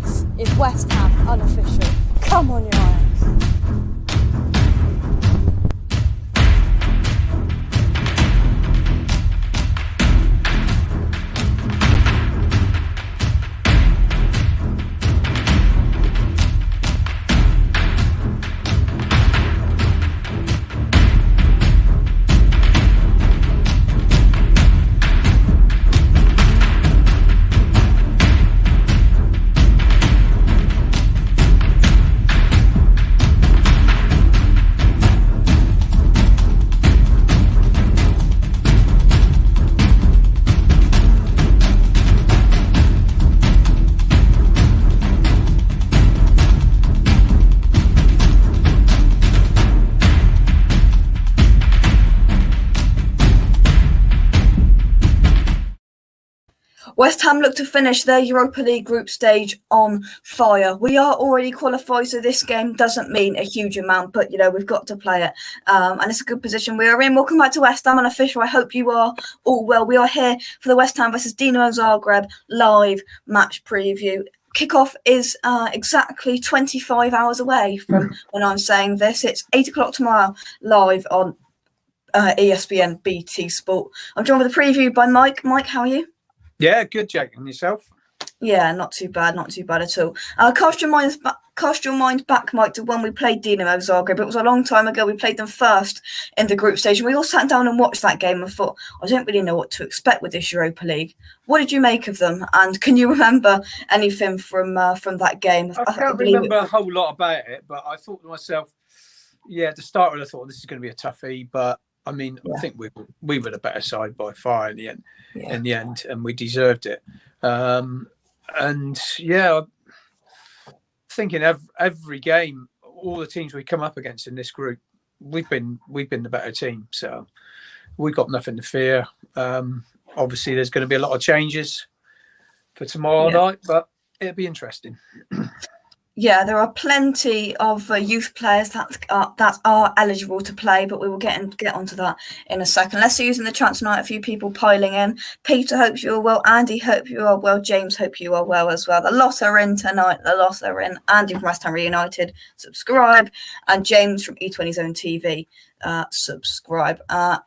This is West Ham Unofficial. Come on, you Irons. West Ham look to finish their Europa League group stage on fire. We are already qualified, so this game doesn't mean a huge amount, but, we've got to play it. And it's a good position we are in. Welcome back to West Ham Unofficial. I hope you are all well. We are here for the West Ham versus Dinamo Zagreb live match preview. Kickoff is exactly 25 hours away from when I'm saying this. It's 8 o'clock tomorrow, live on ESPN BT Sport. I'm joined with a preview by Mike. Mike, how are you? Yeah, good, Jake. And yourself? Yeah, not too bad at all. Cast your mind back, Mike, to when we played Dinamo Zagreb. It was a long time ago. We played them first in the group stage. We all sat down and watched that game and thought, I don't really know what to expect with this Europa League. What did you make of them? And can you remember anything from that game? I can't remember a whole lot about it, but I thought to myself, at the start I thought this is going to be a toughie, but I mean, I think we were the better side by far in the end. And we deserved it. Thinking every game, all the teams we come up against in this group, we've been the better team. So we've got nothing to fear. Obviously, there's going to be a lot of changes for tomorrow night, but it'll be interesting. Yeah, there are plenty of youth players that are eligible to play, but we will get onto that in a second. Let's see who's in the chat tonight. A few people piling in. Peter hopes you're well. Andy hope you are well. James hope you are well as well. The lot are in tonight. The lot are in. Andy from West Ham Reunited, subscribe. And James from E20 Zone TV, subscribe.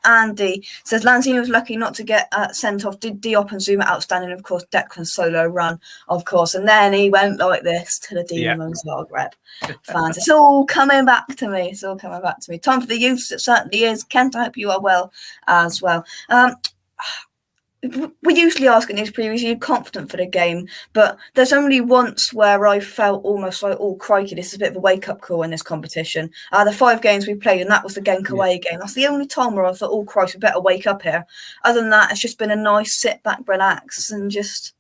Andy says Lanzini was lucky not to get sent off. Did Diop and Zuma outstanding? Of course, Declan's solo run, of course. And then he went like this to the Dinamo Zagreb fans. It's all coming back to me. Time for the youths. It certainly is. Kent, I hope you are well as well. We usually ask in these previews, are you confident for the game? But there's only once where I felt almost like, oh, crikey, this is a bit of a wake-up call in this competition. The 5 games we played, and that was the Genk away game. That's the only time where I thought, oh, Christ, we better wake up here. Other than that, it's just been a nice sit back, relax, and just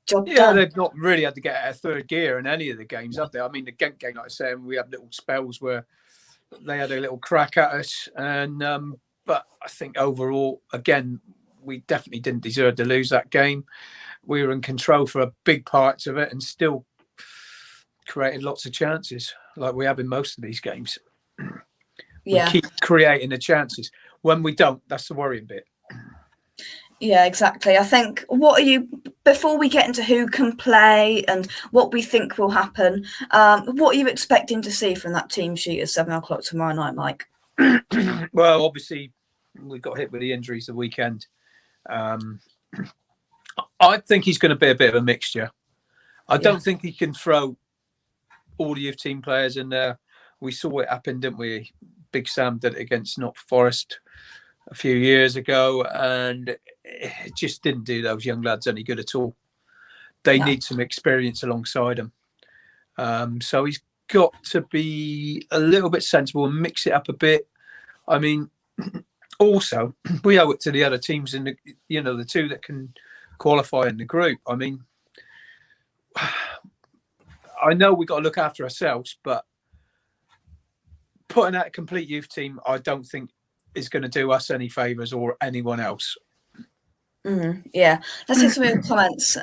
job done. Yeah, they've not really had to get out of third gear in any of the games, have they? I mean, the Genk game, like I said, we had little spells where they had a little crack at us. And but I think overall, again, we definitely didn't deserve to lose that game. We were in control for a big parts of it and still created lots of chances like we have in most of these games. We keep creating the chances. When we don't, that's the worrying bit. Yeah, exactly. I think before we get into who can play and what we think will happen, what are you expecting to see from that team sheet at 7 o'clock tomorrow night, Mike? Well, obviously, we got hit with the injuries the weekend. I think he's going to be a bit of a mixture. I don't think he can throw all the youth team players in there. We saw it happen, didn't we? Big Sam did it against Nottingham Forest a few years ago, and it just didn't do those young lads any good at all. They need some experience alongside them. So he's got to be a little bit sensible and mix it up a bit. I mean, also, we owe it to the other teams in the two that can qualify in the group. I mean, I know we've got to look after ourselves, but putting out a complete youth team, I don't think is going to do us any favours or anyone else. Yeah, let's see some of the comments.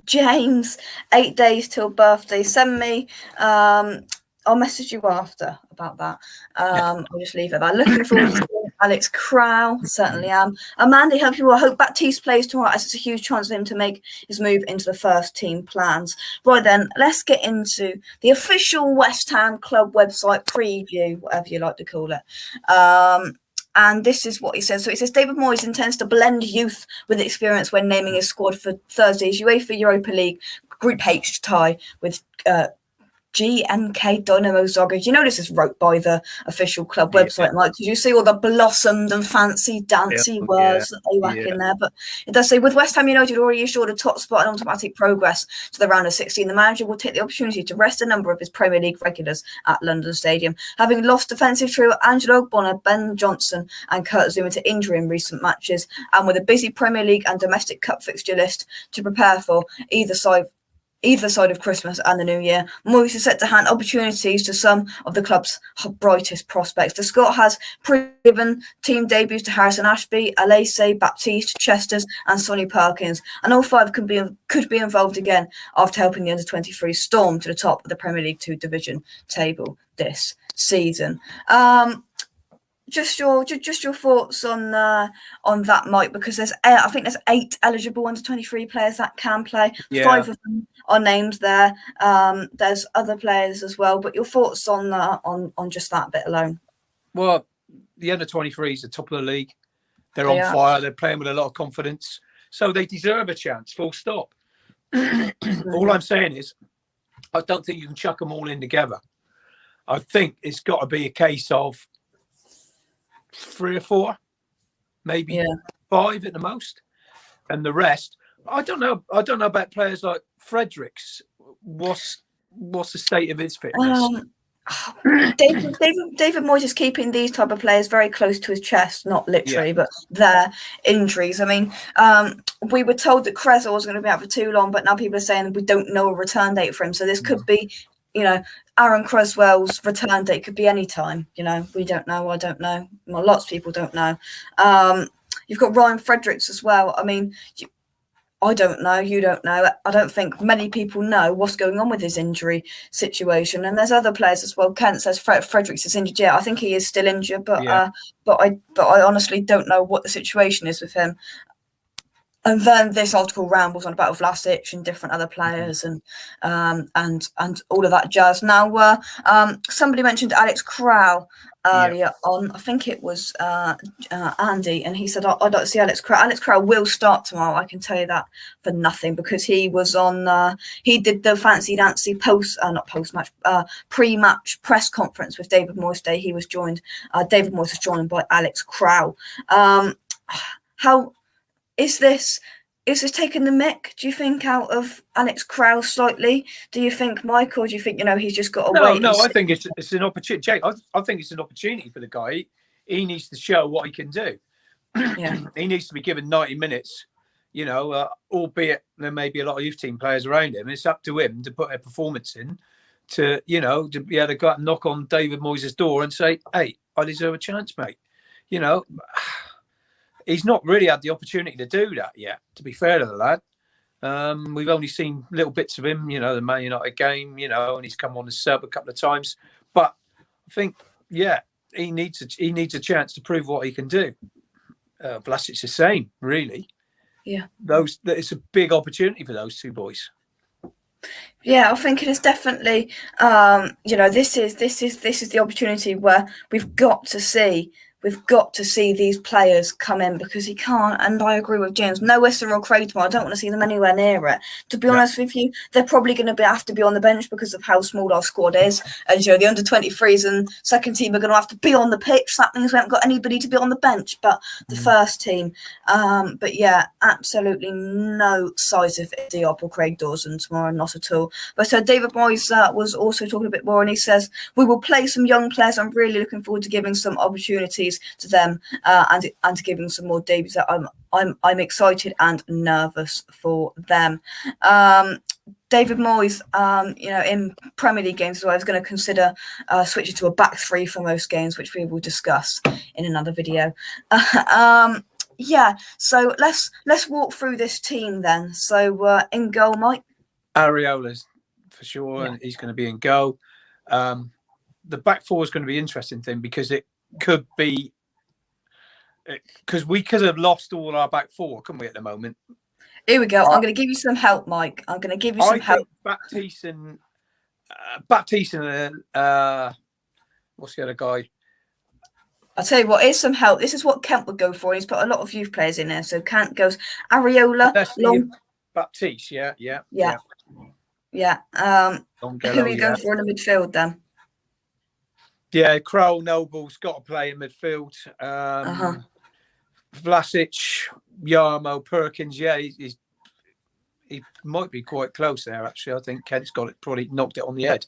James, 8 days till birthday. Send me. I'll message you after about that. I'll just leave it there. Looking forward to Alex Crow, certainly am. Amanda, I hope Baptiste plays tomorrow, as it's a huge chance for him to make his move into the first team plans. Right then, let's get into the official West Ham club website preview, whatever you like to call it. And this is what he says. So he says, David Moyes intends to blend youth with experience when naming his squad for Thursday's UEFA Europa League Group H tie with GMK Dinamo Zagreb. You know this is wrote by the official club website, Mike. Did you see all the blossomed and fancy dancy words that they whack in there? But it does say, with West Ham United already assured a top spot and automatic progress to the round of 16, the manager will take the opportunity to rest a number of his Premier League regulars at London Stadium. Having lost defensive trio Angelo Ogbonna, Ben Johnson and Kurt Zouma to injury in recent matches, and with a busy Premier League and domestic cup fixture list to prepare for either side of Christmas and the New Year, Moyes is set to hand opportunities to some of the club's brightest prospects. The Scot has given team debuts to Harrison Ashby, Alese, Baptiste, Chesters and Sonny Perkins, and all five could be involved again after helping the under-23 storm to the top of the Premier League 2 division table this season. Just your thoughts on that, Mike, because I think there's 8 eligible under-23 players that can play. 5 of them are named there. There's other players as well, but your thoughts on just that bit alone? Well, the under-23s are top of the league. They're on fire. They're playing with a lot of confidence, so they deserve a chance. Full stop. All I'm saying is, I don't think you can chuck them all in together. I think it's got to be a case of 3 or 4, maybe 5 at the most, and the rest. I don't know about players like Fredericks. What's the state of his fitness? David Moyes is keeping these type of players very close to his chest, not literally, but their injuries. I mean, we were told that Cresswell was going to be out for too long, but now people are saying we don't know a return date for him. So this could be, Aaron Cresswell's return date could be any time. We don't know. I don't know. Well, lots of people don't know. You've got Ryan Fredericks as well. I mean, I don't know. You don't know. I don't think many people know what's going on with his injury situation. And there's other players as well. Kent says Fredericks is injured. Yeah, I think he is still injured, but I honestly don't know what the situation is with him. And then this article rambles on about Vlasic and different other players and all of that jazz. Now, somebody mentioned Alex Crow earlier on. I think it was Andy, and he said, "I'd like to see Alex Crow." Alex Crow will start tomorrow. I can tell you that for nothing, because he was on. He did the fancy dancy pre-match press conference with David Moyes Day. He was joined. David Moyes was joined by Alex Crow. How is this taking the mick, do you think, out of Alex Crow slightly? Do you think, Mike, or do you think, he's just got to wait? No, I think it's an opportunity. Jake, I think it's an opportunity for the guy. He needs to show what he can do. He needs to be given 90 minutes, albeit there may be a lot of youth team players around him. It's up to him to put a performance in to be able to go out and knock on David Moyes' door and say, "Hey, I deserve a chance, mate." He's not really had the opportunity to do that yet, to be fair to the lad. We've only seen little bits of him, the Man United game, and he's come on as sub a couple of times. But I think, he needs a chance to prove what he can do. Vlasic's the same, really. Yeah. It's a big opportunity for those 2 boys. Yeah, I think it is definitely. This is the opportunity where we've got to see these players come in, because he can't. And I agree with James. No Weston or Craigmore. I don't want to see them anywhere near it. To be honest with you, they're probably going to have to be on the bench because of how small our squad is. And the under-23s and second team are going to have to be on the pitch. That means we haven't got anybody to be on the bench, but the first team. But absolutely no size of Diop or Craig Dawson tomorrow, not at all. But David Moyes was also talking a bit more, and he says, "We will play some young players. I'm really looking forward to giving some opportunities to them and to giving some more debuts. I'm excited and nervous for them." David Moyes, in Premier League games as well, is going to consider switching to a back 3 for most games, which we will discuss in another video. So let's walk through this team then. So in goal, Mike? Areola's for sure, and he's going to be in goal. The back 4 is going to be an interesting thing, because it could be because we could have lost all our back four, couldn't we, at the moment? Here we go. I'm going to give you some help, Mike. I'm going to give you some help. I think Baptiste and what's the other guy? I'll tell you what, here's some help. This is what Kent would go for. He's put a lot of youth players in there. So Kent goes Areola, Baptiste, yeah. Who are you going for in the midfield then? Yeah, Krul, Noble's got to play in midfield. Vlasic, Yarmo, Perkins, yeah, he might be quite close there, actually. I think Kent's got it, probably knocked it on the head.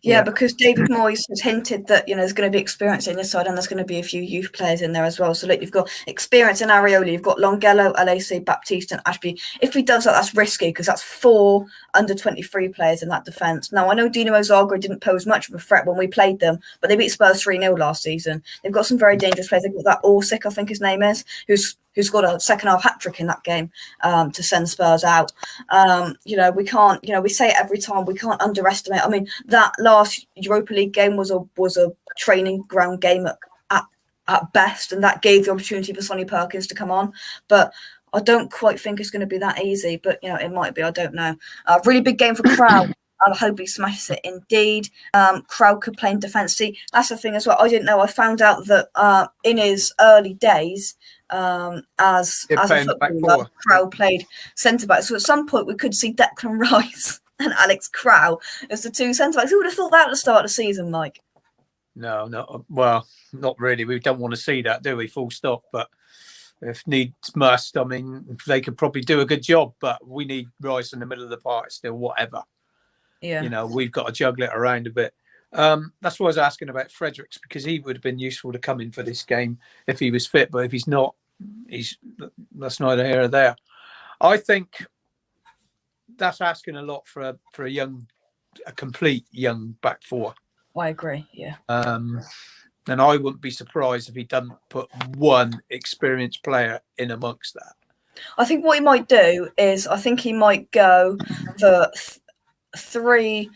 Yeah, because David Moyes has hinted that there's going to be experience in this side, and there's going to be a few youth players in there as well. So look, you've got experience in Areola, you've got Longello, LAC, Baptiste, and Ashby. If he does that, that's risky because that's 4 under-23 players in that defence. Now I know Dinamo Zagreb didn't pose much of a threat when we played them, but they beat Spurs 3-0 last season. They've got some very dangerous players. They've got that Orsic, I think his name is, who's got a second half hat trick in that game to send Spurs out. We can't, we say it every time, we can't underestimate. I mean, that last Europa League game was a training ground game at best, and that gave the opportunity for Sonny Perkins to come on. But I don't quite think it's going to be that easy, but it might be, I don't know. Really big game for Krul. I hope he smashes it indeed. Krul could play in defence. See, that's the thing as well. I didn't know. I found out that in his early days, as a footballer, Krul played centre-back. So at some point we could see Declan Rice and Alex Krul as the 2 centre-backs. Who would have thought that at the start of the season, Mike? No. Well, not really. We don't want to see that, do we? Full stop. But if needs must, I mean, they could probably do a good job, but we need Rice in the middle of the park still, whatever. Yeah. We've got to juggle it around a bit. That's why I was asking about Fredericks, because he would have been useful to come in for this game if he was fit. But if he's not, that's neither here or there. I think that's asking a lot for a complete young back four. I agree. Yeah. And I wouldn't be surprised if he doesn't put one experienced player in amongst that. I think what he might do is he might go for 3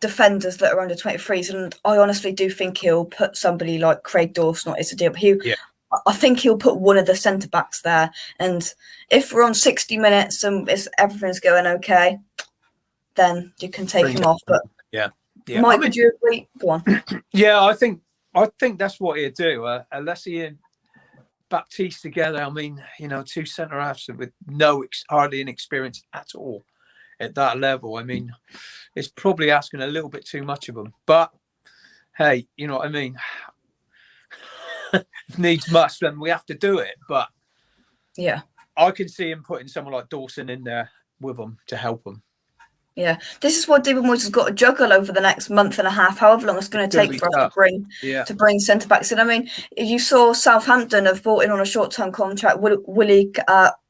defenders that are under 23s, and I honestly do think he'll put somebody like Craig Dawson or Issa Diop. I think he'll put one of the centre backs there, and if we're on 60 minutes and everything's going okay, then you can take him off. But yeah. Mike, would you agree? Go on. Yeah, I think that's what he'd do. Unless he and Baptiste together, I mean, 2 centre halves with hardly any experience at all at that level. I mean, it's probably asking a little bit too much of them. But hey, you know what I mean? Needs must, then we have to do it. But yeah, I can see him putting someone like Dawson in there with him to help him. Yeah, this is what David Moyes has got to juggle over the next month and a half, however long it's going to take for us to bring centre backs in. I mean, you saw Southampton have brought in on a short-term contract Willie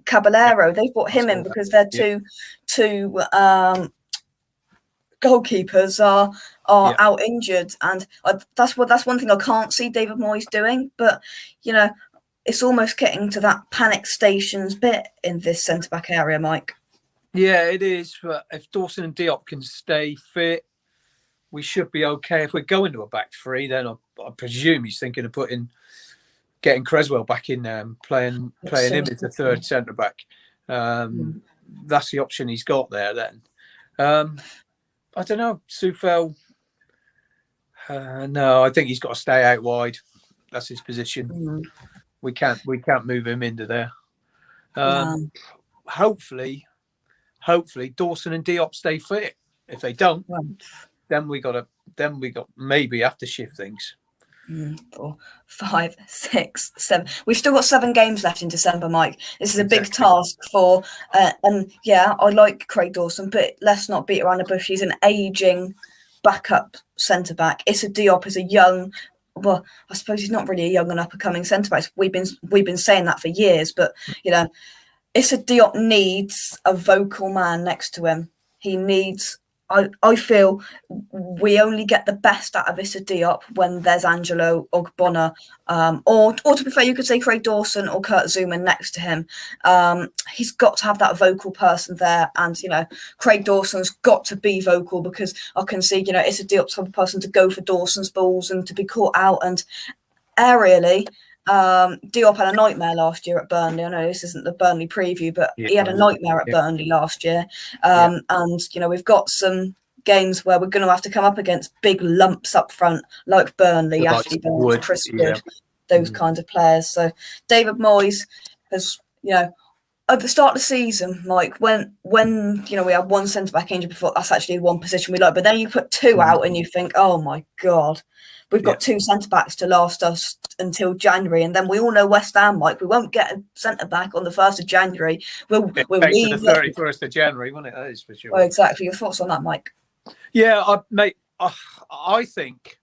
Caballero. They brought him in because their two goalkeepers are out injured, and that's one thing I can't see David Moyes doing. But it's almost getting to that panic stations bit in this centre back area, Mike. Yeah, it is. But if Dawson and Diop can stay fit, we should be okay. If we're going to a back 3, then I presume he's thinking of getting Creswell back in there and playing him as the 3rd centre back. That's the option he's got there. Then I don't know, Soufel. No, I think he's got to stay out wide. That's his position. We can't move him into there. Hopefully Dawson and Diop stay fit. If they don't, then we got maybe have to shift things. 4, 5, 6, 7. We've still got 7 games left in December, Mike. This is a big task for, and yeah, I like Craig Dawson, but let's not beat around the bush. He's an ageing backup centre back. Issa Diop is a young. Well, I suppose he's not really a young and up and coming centre back. We've been saying that for years, but Issa Diop needs a vocal man next to him. He needs. I feel we only get the best out of Issa Diop when there's Angelo Ogbonna, or to be fair, you could say Craig Dawson or Kurt Zuma next to him. He's got to have that vocal person there, and Craig Dawson's got to be vocal, because I can see Issa Diop's the type of person to go for Dawson's balls and to be caught out, and aerially Diop had a nightmare last year at Burnley. I know this isn't the Burnley preview, but he had a nightmare at Burnley last year. And, we've got some games where we're going to have to come up against big lumps up front, like Burnley, Like Ashley Barnes, Chris Wood, those kinds of players. So David Moyes has, at the start of the season, Mike, when we had one centre back injured before, that's actually one position we like. But then you put two out and you think, oh my God, we've got two centre backs to last us until January, and then we all know West Ham, Mike. We won't get a centre back on the 1st of January. We'll leave the 31st of January, won't it? That is for sure. Oh, exactly. Your thoughts on that, Mike? Yeah, I think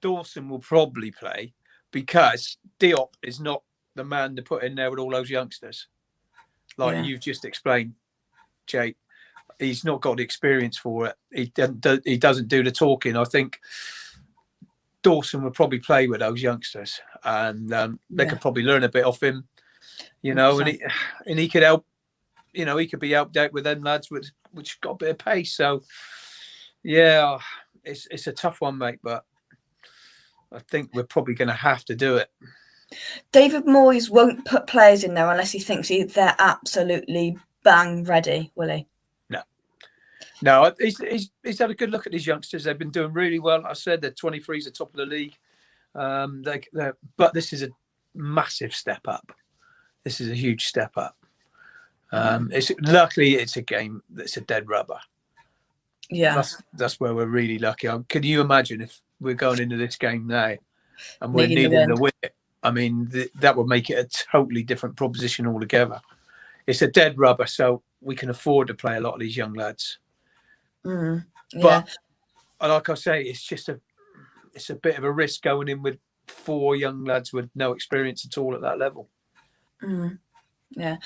Dawson will probably play because Diop is not the man to put in there with all those youngsters. Like you've just explained, Jake, he's not got the experience for it. He doesn't do the talking. I think Dawson would probably play with those youngsters, and they could probably learn a bit off him, and he could help. He could be helped out with them lads, which got a bit of pace. So, yeah, it's a tough one, mate, but I think we're probably going to have to do it. David Moyes won't put players in there unless he thinks they're absolutely bang ready, will he? No, he's had a good look at these youngsters. They've been doing really well. I said they're 23s at top of the league. But this is a massive step up. This is a huge step up. Luckily it's a game that's a dead rubber. Yeah, that's where we're really lucky. Can you imagine if we're going into this game now and we're needing the win? I mean, that would make it a totally different proposition altogether. It's a dead rubber, so we can afford to play a lot of these young lads. But like I say, it's a bit of a risk going in with 4 young lads with no experience at all at that level. Yeah.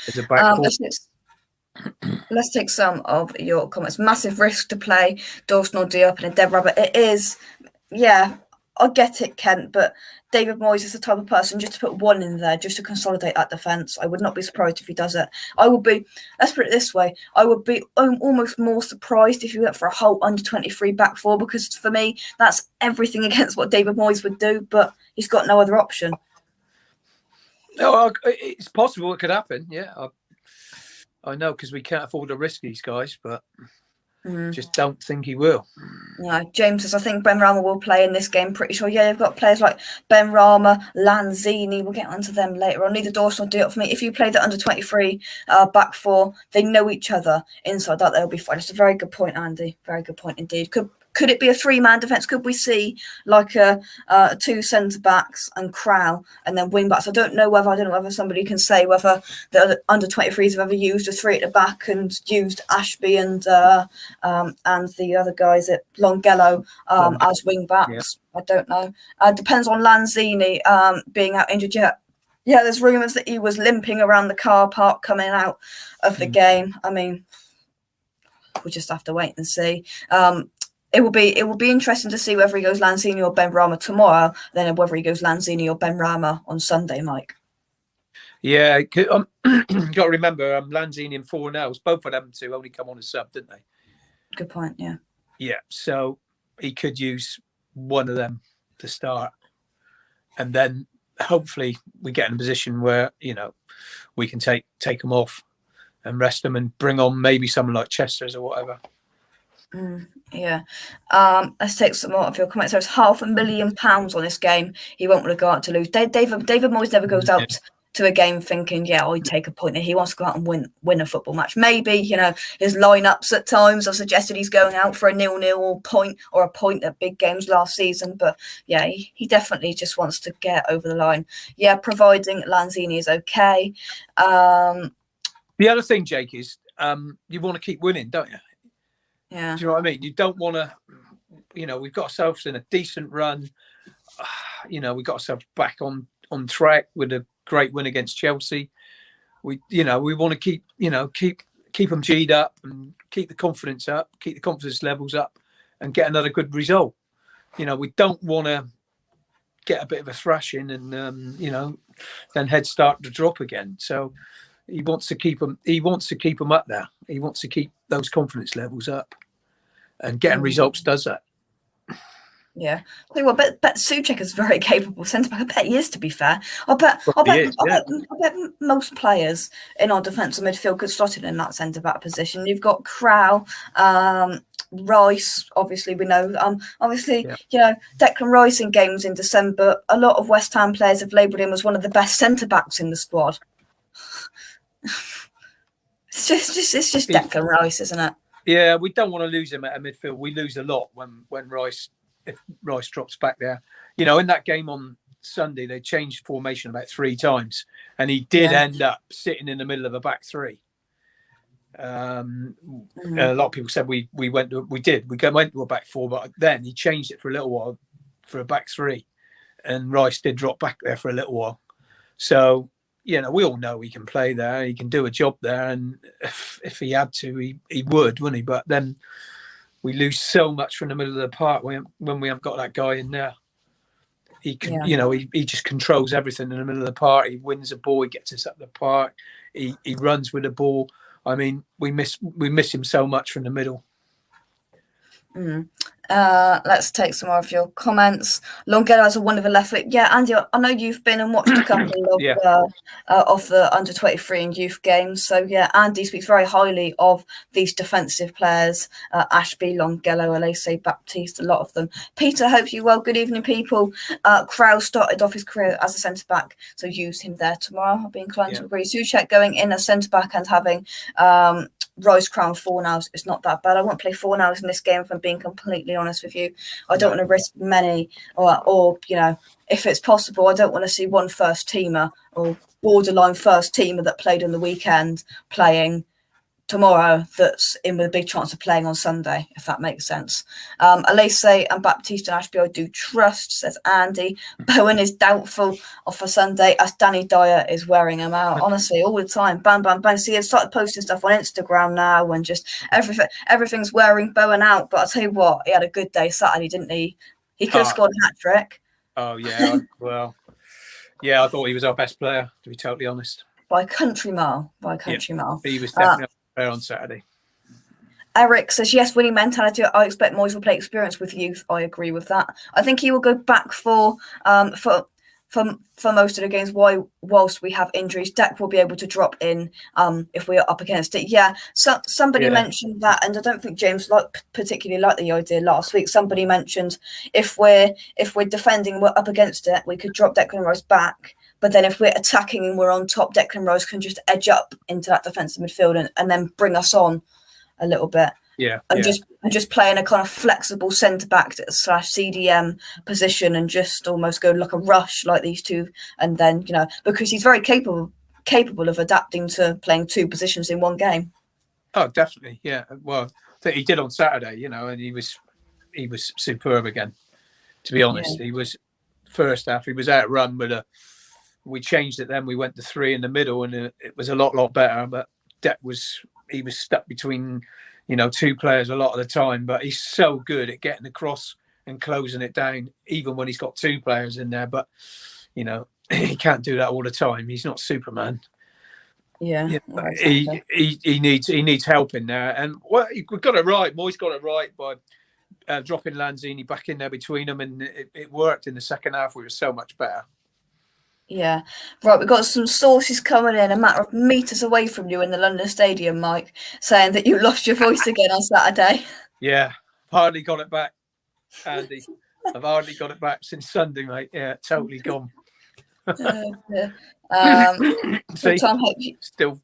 Let's take some of your comments. Massive risk to play Dawson or Diop in a dead rubber. It is, I get it, Kent, but David Moyes is the type of person just to put one in there, just to consolidate that defence. I would not be surprised if he does it. Let's put it this way, I would be almost more surprised if he went for a whole under-23 back four, because for me, that's everything against what David Moyes would do, but he's got no other option. No, it's possible it could happen, yeah. I know, because we can't afford to risk these guys, but just don't think he will. No, James says, I think Ben Rama will play in this game. Pretty sure. Yeah, they've got players like Ben Rama, Lanzini. We'll get onto them later on. Neither Dawson or Diop for me. If you play the under-23 back four, they know each other inside that. They'll be fine. It's a very good point, Andy. Very good point indeed. Could it be a 3-man defence? Could we see like a 2 centre backs and Crowell and then wing backs? I don't know whether somebody can say whether the under 23s have ever used a 3 at the back and used Ashby and the other guys at Longello as wing backs. Yeah. I don't know. Depends on Lanzini being out injured yet. Yeah, there's rumours that he was limping around the car park coming out of the game. I mean, we'll just have to wait and see. It will be interesting to see whether he goes Lanzini or Ben Rama tomorrow, then whether he goes Lanzini or Ben Rama on Sunday, Mike. Yeah, you got to remember Lanzini and Fornells, both of them two only come on as sub, didn't they? Good point, yeah. Yeah, so he could use one of them to start, and then hopefully we get in a position where we can take them off and rest them and bring on maybe someone like Chester's or whatever. Yeah. Let's take some more of your comments. There's £500,000 on this game. He won't want to go out to lose. David Moyes never goes out to a game thinking, I'd take a point there. He wants to go out and win a football match. Maybe, his lineups at times have suggested he's going out for a 0-0 point or a point at big games last season. But yeah, he definitely just wants to get over the line. Yeah, providing Lanzini is okay. The other thing, Jake, is you want to keep winning, don't you? Yeah. Do you know what I mean? You don't want to, we've got ourselves in a decent run. We've got ourselves back on track with a great win against Chelsea. We want to keep them G'd up and keep the confidence up, keep the confidence levels up and get another good result. We don't want to get a bit of a thrashing and, then heads start to drop again. So he wants to keep them up there. He wants to keep those confidence levels up. And getting results does that. Yeah. I think, well, bet Souček is very capable centre back. I bet he is, to be fair. I bet most players in our defensive midfield could slot in that centre back position. You've got Krau, Rice, obviously we know. Declan Rice in games in December, a lot of West Ham players have labelled him as one of the best centre backs in the squad. It's just Declan Rice, isn't it? Yeah, we don't want to lose him at a midfield. We lose a lot when Rice drops back there. In that game on Sunday, they changed formation about 3 times, and he did end up sitting in the middle of a back three. A lot of people said we went to a back 4, but then he changed it for a little while for a back 3, and Rice did drop back there for a little while. So we all know he can play there. He can do a job there, and if he had to, he would, wouldn't he? But then we lose so much from the middle of the park when we haven't got that guy in there. He can, he just controls everything in the middle of the park. He wins the ball. He gets us up the park. He runs with the ball. I mean, we miss him so much from the middle. Let's take some more of your comments. Longelo has a wonderful left foot. Yeah, Andy, I know you've been and watched a couple of the under-23 and youth games. So, yeah, Andy speaks very highly of these defensive players. Ashby, Longelo, Alese, Baptiste, a lot of them. Peter, hope you well. Good evening, people. Krau started off his career as a centre-back, so use him there tomorrow. I'll be inclined to agree. Souček going in as centre-back and having Rice, Crown, Fornals, it's not that bad. I won't play Fornals in this game, if I'm being completely honest with you. I don't want to risk many, or if it's possible, I don't want to see one first teamer or borderline first teamer that played on the weekend playing tomorrow that's in with a big chance of playing on Sunday, if that makes sense. Alese and Baptiste and Ashby I do trust, says Andy. Bowen is doubtful for Sunday as Danny Dyer is wearing him out. Honestly, all the time. Bam, bam, bam. See, he started posting stuff on Instagram now and just everything's wearing Bowen out. But I'll tell you what, he had a good day Saturday, didn't he? He could have scored a hat-trick. Oh, yeah. Well, yeah, I thought he was our best player, to be totally honest. By a country mile. He was definitely on Saturday. Eric says, yes, winning mentality. I expect Moyes will play experience with youth. I agree with that. I think he will go back for most of the games whilst we have injuries. Deck will be able to drop in if we are up against it. Yeah, so somebody mentioned that, and I don't think James particularly liked the idea last week. Somebody mentioned if we're defending, we're up against it, we could drop Declan Rice back. But then if we're attacking and we're on top, Declan Rice can just edge up into that defensive midfield and then bring us on a little bit. Just play in a kind of flexible centre-back / CDM position and just almost go like a rush like these two. And then, because he's very capable of adapting to playing 2 positions in one game. Oh, definitely. Yeah. Well, I think he did on Saturday, and he was superb again, to be honest. He was first half, he was outrun with we changed it then. We went to 3 in the middle and it was a lot better. But he was stuck between, 2 players a lot of the time. But he's so good at getting across and closing it down, even when he's got 2 players in there. But, he can't do that all the time. He's not Superman. Yeah. Exactly. He needs help in there. And we've got it right. Moyes got it right by dropping Lanzini back in there between them. And it worked in the second half. We were so much better. Yeah. Right, we've got some sources coming in a matter of metres away from you in the London Stadium, Mike, saying that you lost your voice again on Saturday. Yeah, hardly got it back, Andy. I've hardly got it back since Sunday, mate. Yeah, totally gone. See, Tom, still.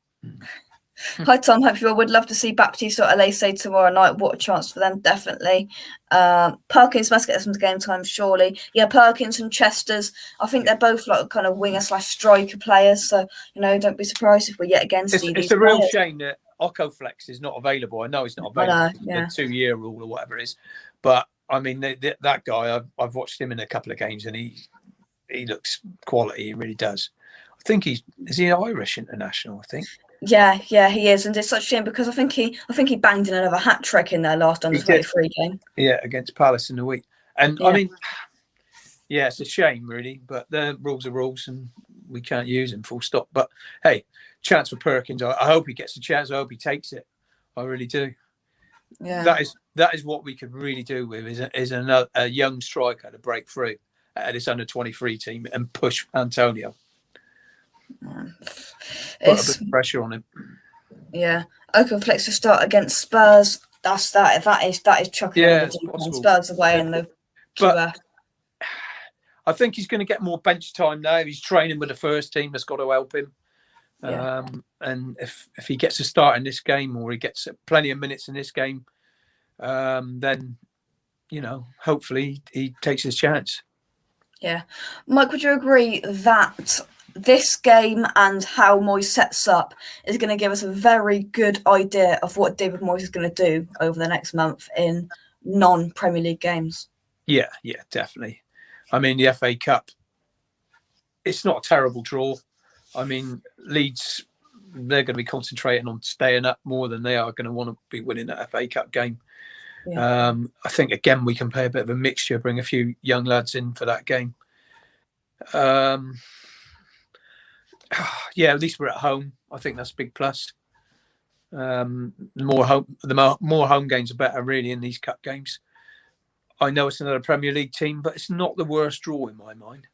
Hi, Tom. Hope you all would love to see Baptiste or Alese tomorrow night. What a chance for them, definitely. Perkins must get some game time, surely. Yeah, Perkins and Chester's. I think they're both like kind of winger / striker players. So, don't be surprised if we yet again see these. It's a real shame that Okoflex is not available. I know he's not available. The 2-year rule or whatever it is. But, I mean, that guy, I've watched him in a couple of games and he looks quality. He really does. I think is he Irish international, I think. Yeah, he is, and it's such a shame because I think he banged in another hat trick in their last under-23 game. Yeah, against Palace in the week, and I mean, it's a shame really, but the rules are rules, and we can't use them. Full stop. But hey, chance for Perkins. I hope he gets a chance. I hope he takes it. I really do. Yeah. That is what we could really do with is a young striker to break through at this under-23 team and push Antonio. Put a bit of pressure on him. Yeah. Oakenflex to start against Spurs. That is chucking him in the deep end. Spurs away in the QF. I think he's going to get more bench time now. He's training with the first team. That's got to help him. Yeah. And if he gets a start in this game, or he gets plenty of minutes in this game, then, you know, hopefully he takes his chance. Yeah. Mike, would you agree that this game and how Moyes sets up is going to give us a very good idea of what David Moyes is going to do over the next month in non-Premier League games? Yeah, definitely. I mean, the FA Cup, it's not a terrible draw. I mean, Leeds, they're going to be concentrating on staying up more than they are going to want to be winning that FA Cup game. Yeah. I think, again, we can play a bit of a mixture, bring a few young lads in for that game. Yeah, at least we're at home. I think that's a big plus. The more home games are better, really, in these cup games. I know it's another Premier League team, but it's not the worst draw in my mind.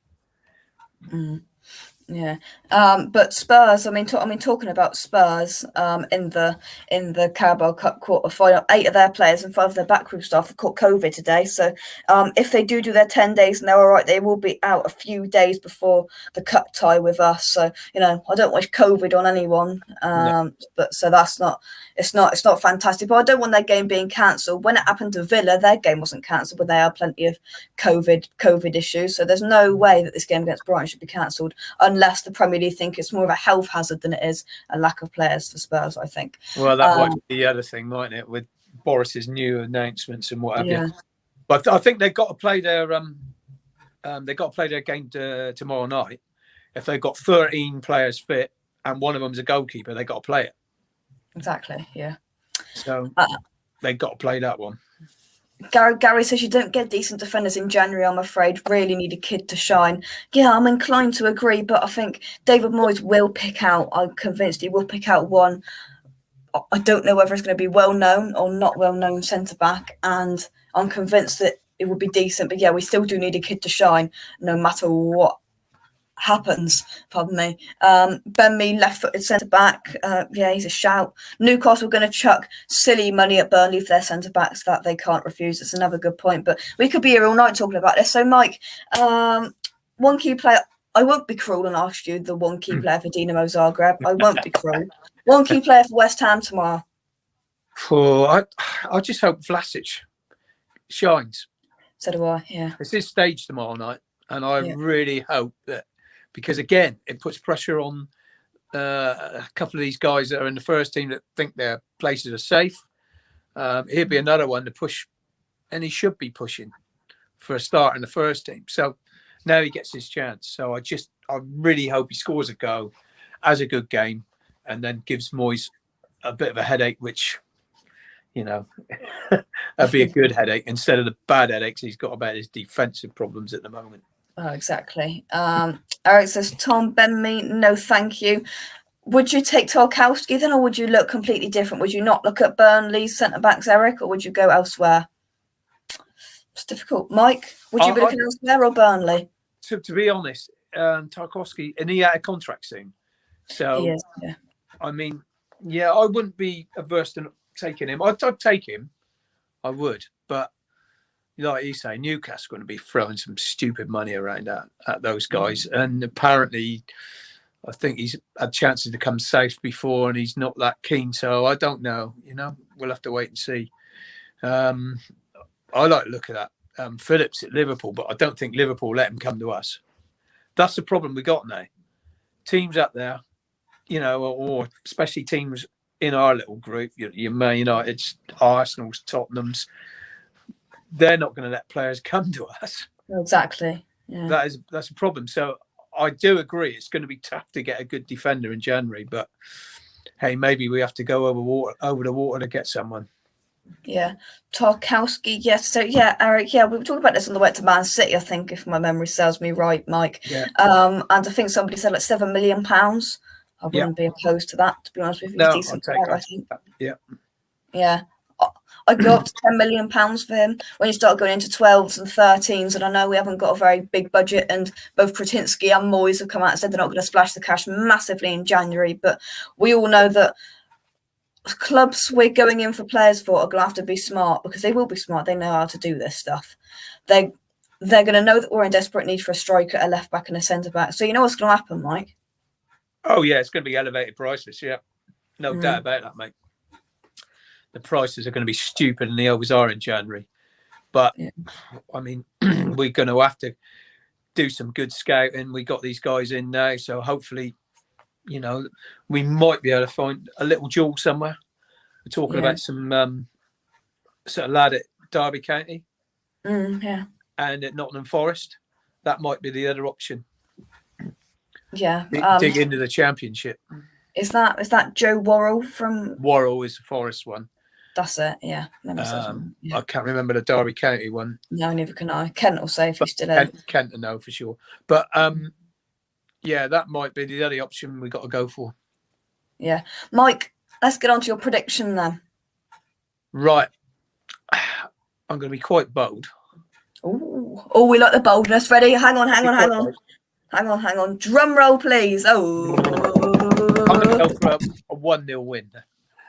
Yeah, but Spurs. I mean, talking about Spurs, in the Carabao Cup quarter final, 8 of their players and 5 of their backroom staff have caught COVID today. So, if they do their 10 days and they're all right, they will be out a few days before the cup tie with us. So, you know, I don't wish COVID on anyone. No. But so that's not. It's not fantastic. But I don't want their game being cancelled. When it happened to Villa, their game wasn't cancelled, but they had plenty of COVID issues. So there's no way that this game against Brighton should be cancelled, unless the Premier League think it's more of a health hazard than it is a lack of players for Spurs, I think. Well, that might be the other thing, mightn't it, with Boris's new announcements and what have you. But I think they've got to play their game tomorrow night. If they've got 13 players fit and one of them's a goalkeeper, they've got to play it. Exactly, yeah. So they've got to play that one. Gary says you don't get decent defenders in January, I'm afraid. Really need a kid to shine. Yeah, I'm inclined to agree, but I think David Moyes will pick out, I'm convinced he will pick out one. I don't know whether it's going to be well-known or not well-known centre-back, and I'm convinced that it will be decent. But yeah, we still do need a kid to shine, no matter what happens. Pardon me. Ben Mee, left-footed centre-back. Yeah, he's a shout. Newcastle are going to chuck silly money at Burnley for their centre-backs that they can't refuse. It's another good point. But we could be here all night talking about this. So, Mike, one key player. I won't be cruel and ask you the one key player for Dinamo Zagreb. I won't be cruel. One key player for West Ham tomorrow. I just hope Vlasic shines. So do I, yeah. It's his stage tomorrow night. And I really hope that, because again, it puts pressure on a couple of these guys that are in the first team that think their places are safe. He'll be another one to push, and he should be pushing for a start in the first team. So now he gets his chance. So I really hope he scores a goal, has a good game, and then gives Moyes a bit of a headache, which, you know, that'd be a good headache instead of the bad headaches he's got about his defensive problems at the moment. Oh, exactly. Eric says, Tom, Ben Mee, no thank you. Would you take Tarkowski then, or would you look completely different? Would you not look at Burnley's centre-backs, Eric, or would you go elsewhere? It's difficult. Mike, would you be looking elsewhere or Burnley? To be honest, Tarkowski, and he had a contract soon. So, he is, yeah. I mean, yeah, I wouldn't be averse to taking him. I'd take him. I would. But like you say, Newcastle are going to be throwing some stupid money around at those guys. And apparently, I think he's had chances to come south before and he's not that keen. So I don't know. You know, we'll have to wait and see. I like to look at that. Phillips at Liverpool, but I don't think Liverpool let him come to us. That's the problem we got now. Teams up there, you know, or especially teams in our little group, your Man United, Arsenal's, Tottenham's, they're not going to let players come to us. Exactly. Yeah. That's a problem. So I do agree it's going to be tough to get a good defender in January, but hey, maybe we have to go over the water to get someone. Yeah. Tarkowski, yes. So yeah, Eric, yeah, we were talking about this on the way to Man City, I think, if my memory serves me right, Mike. Yeah. And I think somebody said like £7 million. I wouldn't be opposed to that, to be honest with you. No, decent I'll take player, I think. Yeah. Yeah. I'd go up to £10 million for him. When you start going into 12s and 13s, and I know we haven't got a very big budget, and both Kretinsky and Moyes have come out and said they're not going to splash the cash massively in January, but we all know that clubs we're going in for players for are going to have to be smart, because they will be smart. They know how to do this stuff. They're going to know that we're in desperate need for a striker, a left back, and a centre back. So you know what's going to happen, Mike? Oh yeah, it's going to be elevated prices. Yeah, no doubt about that, mate. The prices are going to be stupid, and they always are in January. But I mean, we're going to have to do some good scouting. We got these guys in now, so hopefully, you know, we might be able to find a little jewel somewhere. We're talking about some sort of lad at Derby County, and at Nottingham Forest. That might be the other option. Yeah, dig into the Championship. Is that Joe Worrell from? Worrell is the Forest one. That's it. Yeah. I can't remember the Derby County one. No, neither can I. Kent will say if he's still in. Kent will know for sure. But yeah, that might be the other option we got to go for. Yeah, Mike. Let's get on to your prediction then. Right, I'm going to be quite bold. Oh, we like the boldness. Ready? Hang on. Drum roll, please. Oh. I'm going to go for a 1-0 win.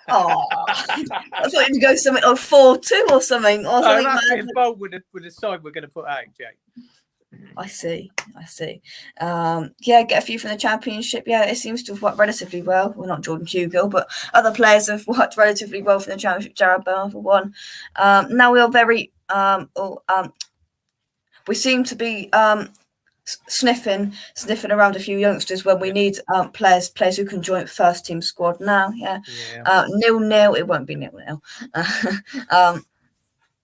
Oh, I thought you'd go something like 4-2 or something. That's being bold with the side we're going to put out, Jake. I see. Yeah, get a few from the Championship. Yeah, it seems to have worked relatively well. Well, not Jordan Hugill, but other players have worked relatively well for the Championship. Jared Byrne for one. Now we are very we seem to be sniffing around a few youngsters when we need players who can join first team squad now. 0-0. It won't be 0-0.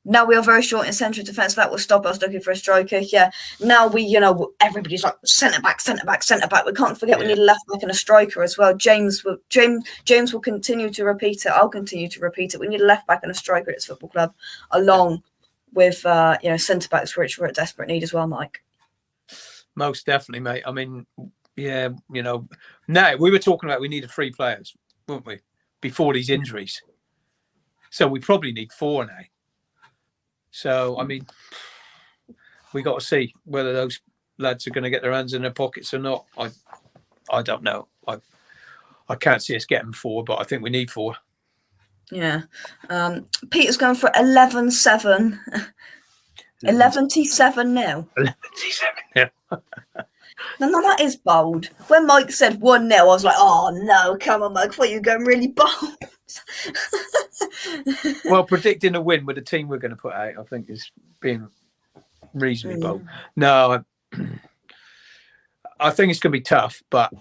Now we are very short in central defence. That will stop us looking for a striker. Yeah. Now everybody's like centre back. We can't forget we need a left back and a striker as well. James will continue to repeat it. I'll continue to repeat it. We need a left back and a striker at this football club, along with centre backs, which we're at desperate need as well, Mike. Most definitely, mate. I mean, now we were talking about we needed 3 players, weren't we, before these injuries? So we probably need 4 now. So, I mean, we got to see whether those lads are going to get their hands in their pockets or not. I don't know. I can't see us getting 4, but I think we need 4. Yeah. Peter's going for 11-7. 11-7 now. 11-7 now. No, that is bold. When Mike said 1-0, I was like, oh no, come on, Mike, I thought you were going really bold. Well, predicting a win with the team we're going to put out, I think, is being reasonably bold. No, I think it's going to be tough, but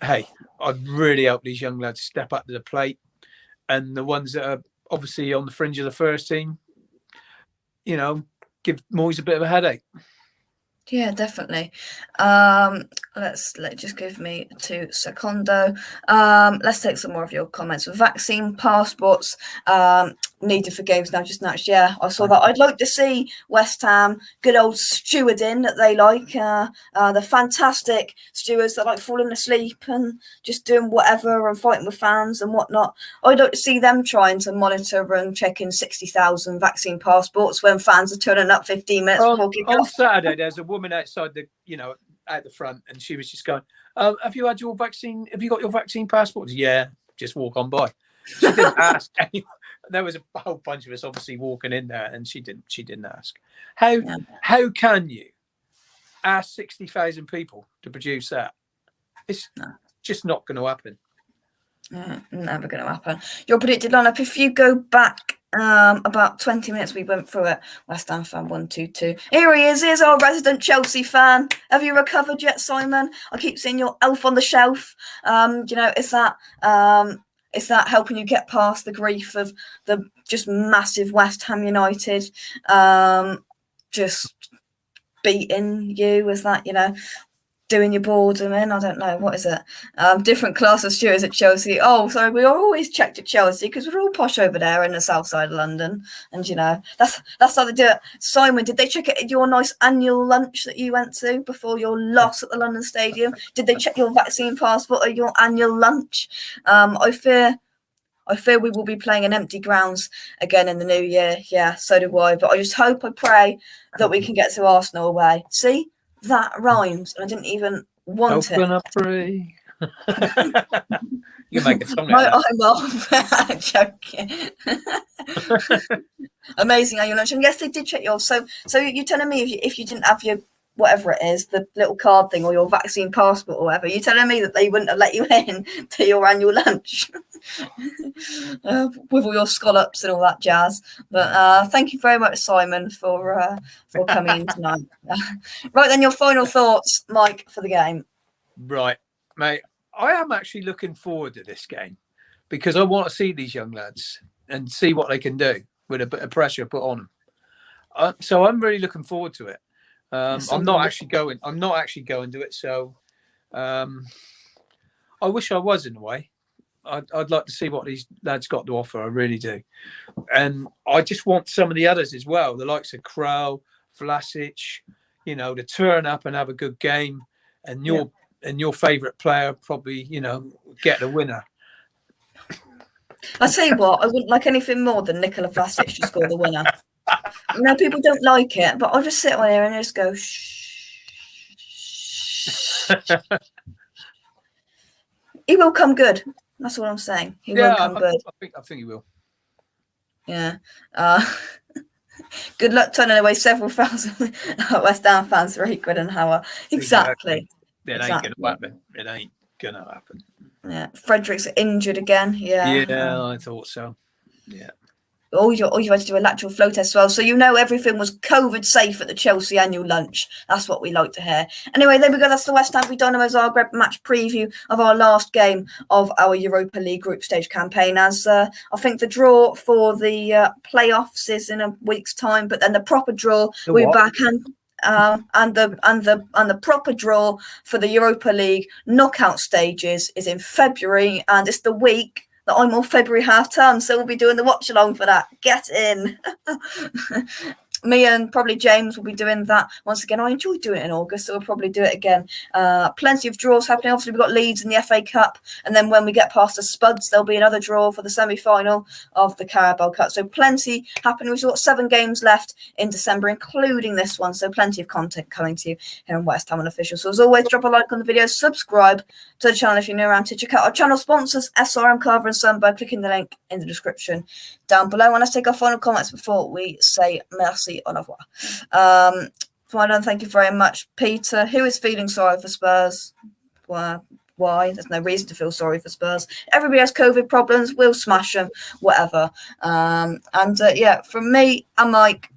hey, I really hope these young lads step up to the plate, and the ones that are obviously on the fringe of the first team, give Moyes a bit of a headache. Yeah, definitely. Let's just give me 2 secondo. Let's take some more of your comments. Vaccine passports needed for games now, just next. Yeah, I saw that. I'd like to see West Ham, good old stewarding that they like. The fantastic stewards that like falling asleep and just doing whatever and fighting with fans and whatnot. I'd like to see them trying to monitor and check in 60,000 vaccine passports when fans are turning up 15 minutes before kickoff. On Saturday, there's a woman outside at the front, and she was just going, have you had your vaccine? Have you got your vaccine passports? Yeah, just walk on by. She didn't ask anyone. There was a whole bunch of us obviously walking in there, and she didn't ask. How can you ask 60,000 people to produce that? It's just not going to happen. Never going to happen. Your predicted lineup, if you go back about 20 minutes, we went through it. West Ham fan 1-2-2. Here he is. Here's our resident Chelsea fan. Have you recovered yet, Simon? I keep seeing your elf on the shelf. Is that helping you get past the grief of the just massive West Ham United just beating you? Is that, doing your boredom in? I don't know. What is it? Different class of stewards at Chelsea. Oh, sorry, we are always checked at Chelsea because we're all posh over there in the south side of London. And, that's how they do it. Simon, did they check it at your nice annual lunch that you went to before your loss at the London Stadium? Did they check your vaccine passport at your annual lunch? I fear I fear we will be playing in empty grounds again in the new year. Yeah, so do I. But I just hope, I pray that we can get to Arsenal away. See, that rhymes. I didn't even want Open it. up, pray. You make a song No, out of I'm off. Joking. Amazing annual lunch. And yes, they did check yours. So you're telling me if you didn't have your whatever it is, the little card thing or your vaccine passport or whatever, you're telling me that they wouldn't have let you in to your annual lunch with all your scallops and all that jazz. But thank you very much, Simon, for coming in tonight. Right then, your final thoughts, Mike, for the game. Right, mate. I am actually looking forward to this game because I want to see these young lads and see what they can do with a bit of pressure put on them. So I'm really looking forward to it. I'm not actually going to it. So I wish I was, in a way. I'd like to see what these lads got to offer. I really do. And I just want some of the others as well, the likes of Crow, Vlasic, to turn up and have a good game. And your favourite player probably, get the winner. I tell you what, I wouldn't like anything more than Nikola Vlasic to score the winner. I know people don't like it, but I'll just sit on here and just go shh. He will come good. That's what I'm saying. He will come good. I think he will. Yeah. Good luck turning away several thousand West Ham fans for Eichwin. Exactly. It ain't going to happen. It ain't going to happen. Yeah. Frederick's injured again. Yeah. Yeah, I thought so. Yeah. All you had to do a lateral flow test as well. So everything was COVID safe at the Chelsea annual lunch. That's what we like to hear. Anyway, there we go. That's the West Ham v Dinamo Zagreb match preview of our last game of our Europa League group stage campaign. As I think the draw for the playoffs is in a week's time, but then the proper draw we'll be back and the proper draw for the Europa League knockout stages is in February, and it's the week that I'm on February half term, so we'll be doing the watch along for that. Get in. Me and probably James will be doing that once again. I enjoyed doing it in August, so we'll probably do it again. Plenty of draws happening. Obviously, we've got Leeds in the FA Cup, and then when we get past the Spuds, there'll be another draw for the semi-final of the Carabao Cup. So plenty happening. We've got 7 games left in December, including this one. So plenty of content coming to you here on West Ham Unofficial. So as always, drop a like on the video, subscribe to the channel if you're new around to check out our channel sponsors, SRM Carver and Son, by clicking the link in the description down below. And let's take our final comments before we say merci, au revoir. Final, thank you very much, Peter. Who is feeling sorry for Spurs? Why? There's no reason to feel sorry for Spurs. Everybody has COVID problems. We'll smash them, whatever. From me and Mike,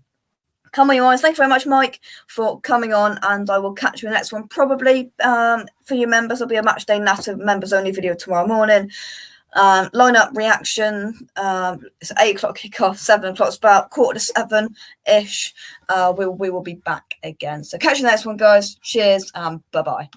come on, you guys. Thanks very much, Mike, for coming on, and I will catch you in the next one. Probably for your members, there'll be a match day natter members only video tomorrow morning. Lineup reaction. It's 8 o'clock kickoff, 7 o'clock, about 6:45 ish. We will be back again. So catch you in the next one, guys. Cheers and bye bye.